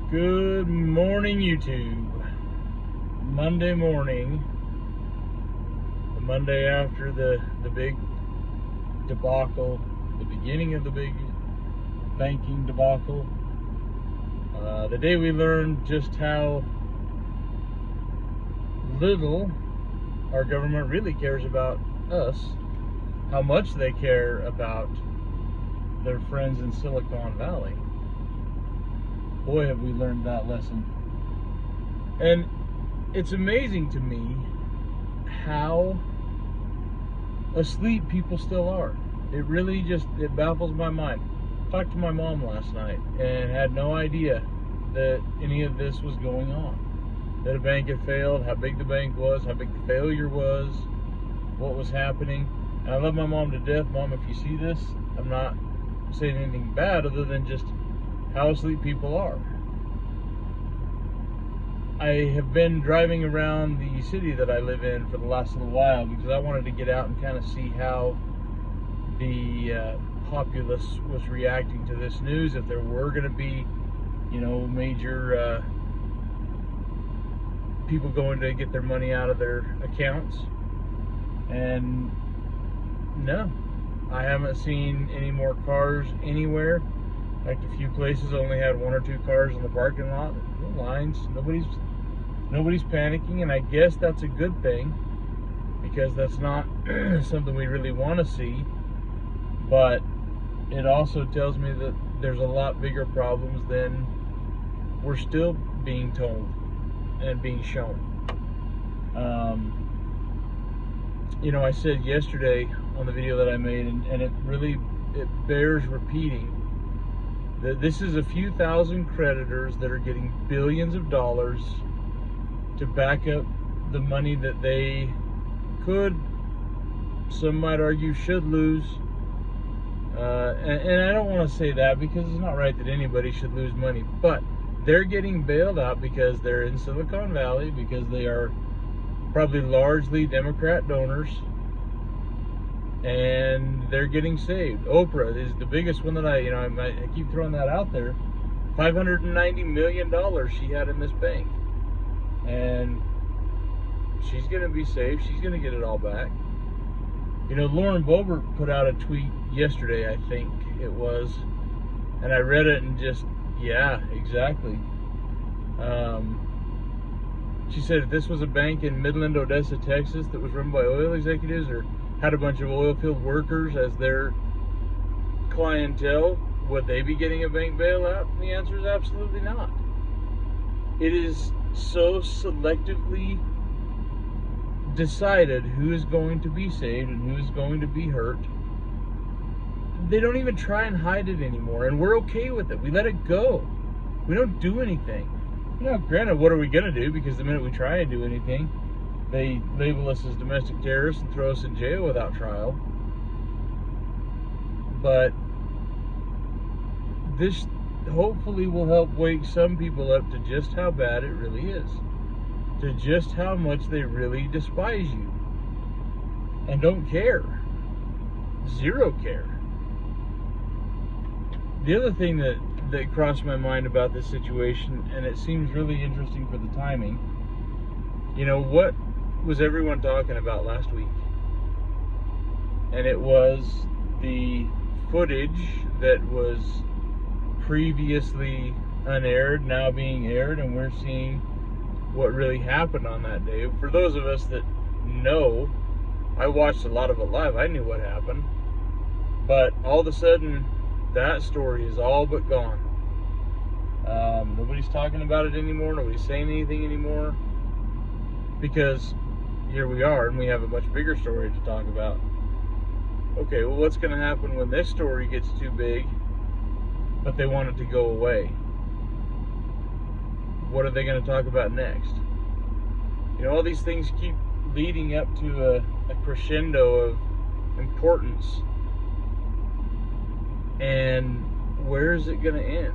Good morning, YouTube. Monday morning, the Monday after the big debacle, the beginning of the big banking debacle, the day we learned just how little our government really cares about us, how much they care about their friends in Silicon Valley. Boy, have we learned that lesson. And it's amazing to me how asleep people still are. It baffles my mind. Talked to my mom last night and had no idea that any of this was going on. That a bank had failed, how big the bank was, how big the failure was, what was happening. And I love my mom to death. Mom, if you see this, I'm not saying anything bad other than just how asleep people are. I have been driving around the city that I live in for the last little while because I wanted to get out and kind of see how the populace was reacting to this news, if there were going to be, major people going to get their money out of their accounts. And no, I haven't seen any more cars anywhere. In fact, a few places only had one or two cars in the parking lot. No lines. Nobody's panicking, and I guess that's a good thing because that's not something we really want to see. But it also tells me that there's a lot bigger problems than we're still being told and being shown. I said yesterday on the video that I made, and it bears repeating, that this is a few thousand creditors that are getting billions of dollars to back up the money that they could, some might argue, should lose. And I don't want to say that because it's not right that anybody should lose money, but they're getting bailed out because they're in Silicon Valley, because they are probably largely Democrat donors, and they're getting saved. Oprah is the biggest one that I keep throwing that out there. $590 million she had in this bank, and she's going to be saved. She's going to get it all back. Lauren Boebert put out a tweet yesterday, I think it was, and I read it and just, yeah, exactly. She said if this was a bank in Midland, Odessa, Texas that was run by oil executives or had a bunch of oil field workers as their clientele, would they be getting a bank bailout? And the answer is absolutely not. It is so selectively decided who is going to be saved and who is going to be hurt. They don't even try and hide it anymore, and we're okay with it. We let it go. We don't do anything. Granted, what are we going to do? Because the minute we try and do anything, they label us as domestic terrorists and throw us in jail without trial. But this hopefully will help wake some people up to just how bad it really is, to just how much they really despise you and don't care. Zero care. The other thing that crossed my mind about this situation, and it seems really interesting for the timing, what was everyone talking about last week? And it was the footage that was previously unaired now being aired, and we're seeing what really happened on that day. For those of us that know, I watched a lot of it live. I knew what happened, but all of a sudden that story is all but gone. Nobody's talking about it anymore. Nobody's saying anything anymore, because here we are and we have a much bigger story to talk about. Okay, well, what's going to happen when this story gets too big but they want it to go away? What are they going to talk about next? All these things keep leading up to a crescendo of importance. And where is it going to end?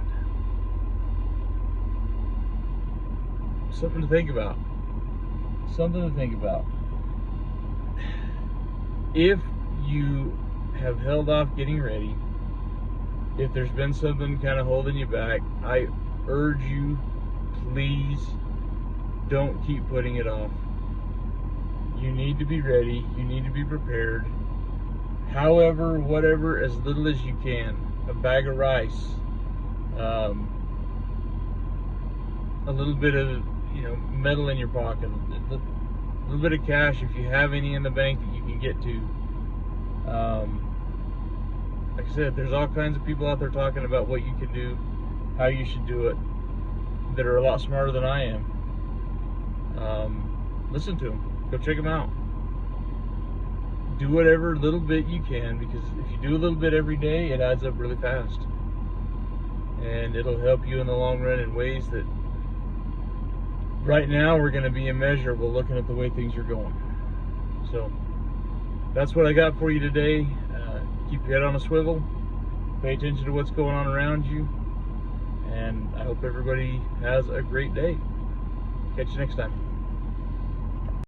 Something to think about. If you have held off getting ready, if there's been something kind of holding you back, I urge you, please don't keep putting it off. You need to be ready. You need to be prepared. However, whatever, as little as you can. A bag of rice, a little bit of metal in your pocket, a little bit of cash if you have any in the bank that you can get to. Like I said, there's all kinds of people out there talking about what you can do, how you should do it, that are a lot smarter than I am. Listen to them. Go check them out. Do whatever little bit you can, because if you do a little bit every day, it adds up really fast. And it'll help you in the long run in ways that right now we're going to be immeasurable looking at the way things are going. So that's what I got for you today. Keep your head on a swivel. Pay attention to what's going on around you. And I hope everybody has a great day. Catch you next time.